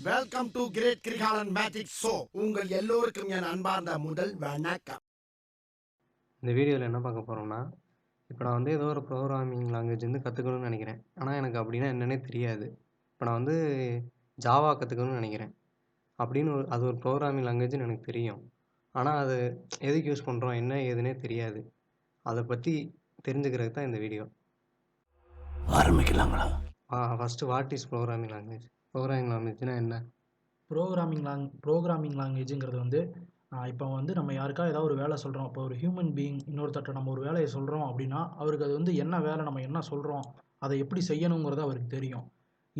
Welcome to great Kirikalan magic show. உங்கள் எல்லோருக்கும் என் அன்பார்ந்த முதல் வணக்கம். இந்த வீடியோவில் என்ன பார்க்க போகிறோம்னா, இப்போ நான் வந்து ஏதோ ஒரு ப்ரோக்ராமிங் லாங்குவேஜ் வந்து கற்றுக்கணும்னு நினைக்கிறேன். ஆனால் எனக்கு அப்படின்னா என்னன்னே தெரியாது. இப்போ நான் வந்து ஜாவா கற்றுக்கணும்னு நினைக்கிறேன். அப்படின்னு அது ஒரு ப்ரோக்ராமிங் லாங்குவேஜ்னு எனக்கு தெரியும். ஆனால் அது எதுக்கு யூஸ் பண்ணுறோம், என்ன ஏதுன்னே தெரியாது. அதை பற்றி தெரிஞ்சுக்கிறதுக்கு தான் இந்த வீடியோ. ஆரம்பிக்கலாங்களா? First what is programming language? Programming லாங்குவேஜ்னா என்ன? ப்ரோக்ராமிங் லாங்குவேஜுங்கிறது வந்து இப்போ வந்து நம்ம யாருக்கா ஏதாவது ஒரு வேலை சொல்கிறோம். இப்போ ஒரு ஹியூமன் பீயிங் இன்னொருத்தர்ட்ட நம்ம ஒரு வேலையை சொல்கிறோம் அப்படின்னா, அவருக்கு அது வந்து என்ன வேலை, நம்ம என்ன சொல்கிறோம், அதை எப்படி செய்யணுங்கிறது அவருக்கு தெரியும்.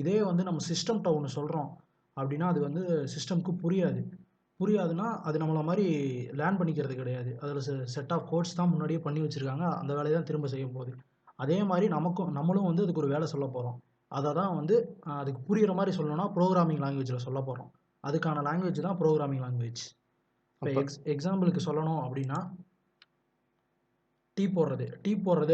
இதே வந்து நம்ம சிஸ்டம்கிட்ட ஒன்று சொல்கிறோம் அப்படின்னா, அது வந்து சிஸ்டம்க்கு புரியாதுன்னா அது நம்மள மாதிரி லேர்ன் பண்ணிக்கிறது கிடையாது. அதில் செட் ஆஃப் கோட்ஸ் தான் முன்னாடியே பண்ணி வச்சுருக்காங்க. அந்த வேலையை தான் திரும்ப செய்ய போகுது. அதே மாதிரி நம்மளும் வந்து அதுக்கு ஒரு வேலை சொல்ல போகிறோம். அதை தான் வந்து அதுக்கு புரிகிற மாதிரி சொல்லணும்னா ப்ரோக்ராமிங் லாங்குவேஜில் சொல்ல போகிறோம். அதுக்கான லாங்குவேஜ் தான் ப்ரோக்ராமிங் லாங்குவேஜ். இப்போ எக்ஸாம்பிளுக்கு சொல்லணும் அப்படின்னா, டீ போடுறது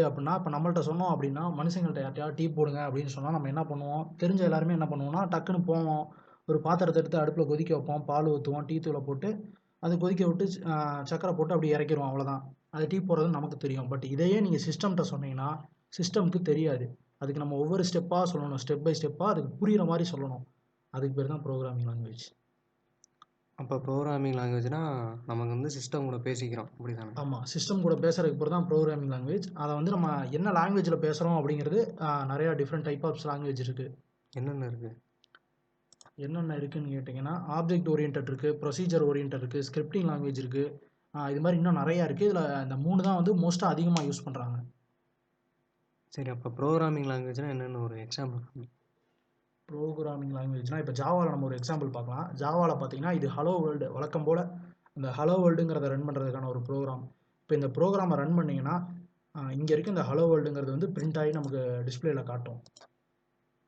அப்படின்னா, இப்போ நம்மள்ட்ட சொன்னோம் அப்படின்னா, மனுஷங்கள்ட்ட யார்ட்டையாவது டீ போடுங்க அப்படின்னு சொன்னால் நம்ம என்ன பண்ணுவோம்? தெரிஞ்ச எல்லாருமே என்ன பண்ணுவோம்னா, டக்குன்னு போவோம். ஒரு பாத்திரத்தை எடுத்து அடுப்பில் கொதிக்க வைப்போம், பால் ஊற்றுவோம், டீ தூளை போட்டு அது கொதிக்க விட்டு சக்கரை போட்டு அப்படி இறக்கிடுவோம், அவ்வளோதான். அது டீ போடுறதுன்னு நமக்கு தெரியும். பட் இதையே நீங்கள் சிஸ்டம்கிட்ட சொன்னீங்கன்னா, சிஸ்டம்க்கு தெரியாது. அதுக்கு நம்ம ஒவ்வொரு ஸ்டெப்பாக சொல்லணும், ஸ்டெப் பை ஸ்டெப்பாக அதுக்கு புரிகிற மாதிரி சொல்லணும். அதுக்கு பேர் தான் ப்ரோக்ராமிங் லாங்குவேஜ். அப்போ ப்ரோக்ராமிங் லாங்குவேஜ்னா நமக்கு வந்து சிஸ்டம் கூட பேசிக்கிறோம், அப்படி தானே? ஆமாம், சிஸ்டம் கூட பேசுறதுக்கு பேர் தான் ப்ரோக்ராமிங் லாங்குவேஜ். அதை வந்து நம்ம என்ன லாங்குவேஜில் பேசுகிறோம் அப்படிங்கிறது நிறையா டிஃப்ரெண்ட் டைப் ஆஃப் லாங்குவேஜ் இருக்குது. என்னென்ன இருக்குது? என்னென்ன இருக்குதுன்னு கேட்டிங்கன்னா, ஆப்ஜெக்ட் ஓரியன்ட் இருக்குது, ப்ரொசீஜர் ஓரியன்ட் இருக்குது, ஸ்கிரிப்டிங் லாங்குவேஜ் இருக்குது. இது மாதிரி இன்னும் நிறையா இருக்குது. இதில் இந்த 3 தான் வந்து மோஸ்ட்டாக அதிகமாக யூஸ் பண்ணுறாங்க. சரி, அப்போ ப்ரோக்ராமிங் லாங்குவேஜ்னா என்னென்னு ஒரு எக்ஸாம்பிள்? ப்ரோக்ராமிங் லாங்குவேஜ்னால் இப்போ ஜாவாவில் நம்ம ஒரு எக்ஸாம்பிள் பார்க்கலாம். ஜாவாவில் பார்த்தீங்கன்னா, இது ஹலோ வேர்ல்டு வழக்கம் போல் இந்த ஹலோ வேர்ல்டுங்கிறத ரன் பண்ணுறதுக்கான ஒரு ப்ரோக்ராம். இப்போ இந்த ப்ரோக்ராமை ரன் பண்ணிங்கன்னா, இங்கே இருக்க இந்த ஹலோ வேர்ல்டுங்கிறது வந்து பிரிண்ட் ஆகி நமக்கு டிஸ்பிளேயில் காட்டும்.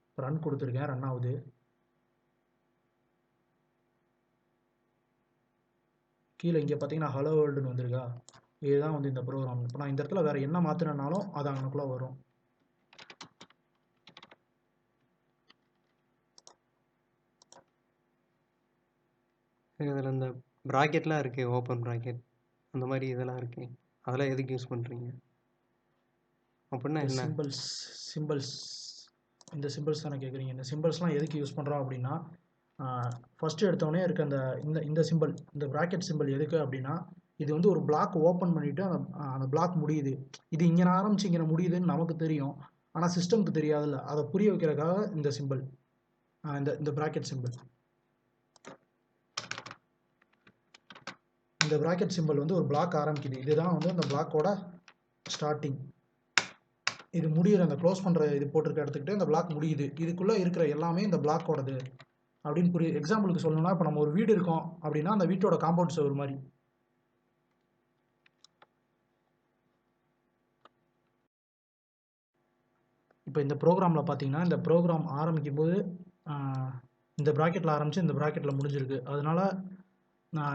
இப்போ ரன் கொடுத்துருக்கேன், ரன் ஆகுது. கீழே இங்கே பார்த்தீங்கன்னா ஹலோ வேர்ல்டுன்னு வந்திருக்கா? இதுதான் வந்து இந்த ப்ரோக்ராம். இப்போ நான் இந்த இடத்துல வேறு என்ன மாற்றினாலும் அது அங்கனுக்குள்ளே வரும். இதில் இந்த ப்ராக்கெட்லாம் இருக்குது, ஓப்பன் ப்ராக்கெட் அந்த மாதிரி இதெல்லாம் இருக்குது. அதெல்லாம் எதுக்கு யூஸ் பண்ணுறீங்க? அப்படின்னா என்ன? சிம்பிள்ஸ் இந்த சிம்பிள்ஸ் தானே கேட்குறீங்க. இந்த சிம்பிள்ஸ்லாம் எதுக்கு யூஸ் பண்ணுறோம் அப்படின்னா, ஃபஸ்ட்டு எடுத்தோடனே இருக்க அந்த இந்த சிம்பிள், இந்த ப்ராக்கெட் சிம்பிள் எதுக்கு அப்படின்னா, இது வந்து ஒரு பிளாக் ஓப்பன் பண்ணிவிட்டு அந்த பிளாக் முடியுது. இது இங்கே ஆரம்பிச்சு இங்கே முடியுதுன்னு நமக்கு தெரியும். ஆனால் சிஸ்டம்க்கு தெரியாதுல்ல. அதை புரிய வைக்கிறதுக்காக இந்த சிம்பிள், இந்த ப்ராக்கெட் சிம்பிள். இந்த ப்ராக்கெட் சிம்பிள் வந்து ஒரு பிளாக் ஆரம்பிக்குது. இதுதான் வந்து அந்த பிளாக்கோட ஸ்டார்டிங். இது முடிகிற அந்த க்ளோஸ் பண்ணுற இது போட்டிருக்க எடுத்துக்கிட்டு இந்த பிளாக் முடியுது. இதுக்குள்ளே இருக்கிற எல்லாமே இந்த பிளாக்கோடது அப்படின்னு புரியுது. எக்ஸாம்பிளுக்கு சொல்லணும்னா, இப்போ நம்ம ஒரு வீடு இருக்கோம் அப்படின்னா, அந்த வீட்டோட காம்பவுண்ட் சுவர் மாதிரி. இப்போ இந்த ப்ரோக்ராமில் பார்த்தீங்கன்னா, இந்த ப்ரோக்ராம் ஆரம்பிக்கும் போது இந்த ப்ராக்கெட்டில் ஆரம்பித்து இந்த ப்ராக்கெட்டில் முடிஞ்சிருக்கு. அதனால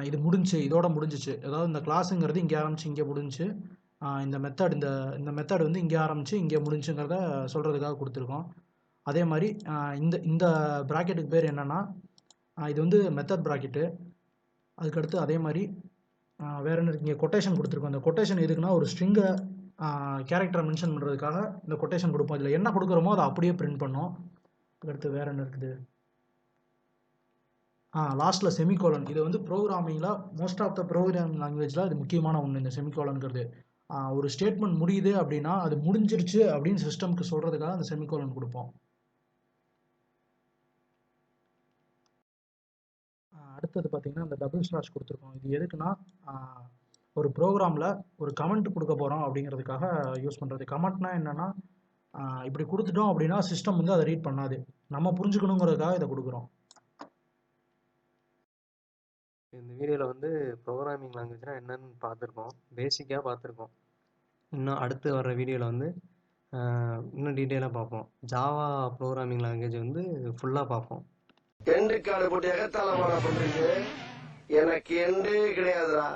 இது முடிஞ்சு, இதோட முடிஞ்சிச்சு. அதாவது இந்த கிளாஸுங்கிறது இங்கே ஆரம்பித்து இங்கே முடிஞ்சு, இந்த மெத்தட் வந்து இங்கே ஆரம்பித்து இங்கே முடிஞ்சுங்கிறத சொல்கிறதுக்காக கொடுத்துருக்கோம். அதே மாதிரி இந்த ப்ராக்கெட்டுக்கு பேர் என்னென்னா, இது வந்து மெத்தட் ப்ராக்கெட்டு. அதுக்கடுத்து அதே மாதிரி வேறு என்ன இருக்குது, இங்கே கொட்டேஷன் கொடுத்துருக்கோம். இந்த கொட்டேஷன் எதுக்குன்னா, ஒரு ஸ்ட்ரிங்கை கேரக்டரை மென்ஷன் பண்ணுறதுக்காக இந்த கொட்டேஷன் கொடுப்போம். இதில் என்ன கொடுக்குறோமோ அதை அப்படியே பிரிண்ட் பண்ணோம். அதுக்கடுத்து வேறு என்ன இருக்குது, லாஸ்ட்டில் செமிகோலன். இது வந்து ப்ரோக்ராமிங்கில் மோஸ்ட் ஆஃப் த ப்ரோக்ராமிங் லாங்குவேஜில் இது முக்கியமான ஒன்று, இந்த செமிகோலன்கிறது. ஒரு ஸ்டேட்மெண்ட் முடியுது அப்படின்னா அது முடிஞ்சிருச்சு அப்படின்னு சிஸ்டம்க்கு சொல்கிறதுக்காக அந்த செமிகோலன் கொடுப்போம். அடுத்தது பார்த்திங்கன்னா, இந்த டபுள் ஸ்லாஷ் கொடுத்துருக்கோம். இது எதுக்குன்னா, ஒரு ப்ரோக்ராமில் ஒரு கமெண்ட் கொடுக்க போகிறோம் அப்படிங்கிறதுக்காக யூஸ் பண்ணுறது. கமெண்ட்னா என்னென்னா, இப்படி கொடுத்துட்டோம் அப்படின்னா சிஸ்டம் வந்து அதை ரீட் பண்ணாது. நம்ம புரிஞ்சுக்கணுங்கிறதுக்காக இதை கொடுக்குறோம். இந்த வீடியோவில் வந்து ப்ரோக்ராமிங் லாங்குவேஜ்னால் என்னன்னு பார்த்துருக்கோம், பேசிக்காக பார்த்துருக்கோம். இன்னும் அடுத்து வர்ற வீடியோவில் வந்து இன்னும் டீட்டெயிலாக பார்ப்போம். ஜாவா ப்ரோக்ராமிங் லாங்குவேஜ் வந்து ஃபுல்லாக பார்ப்போம். எண்டு காடு போட்டு எகத்தாளமாடா பண்றீங்க? எனக்கு எண்டே கிடையாதுடா.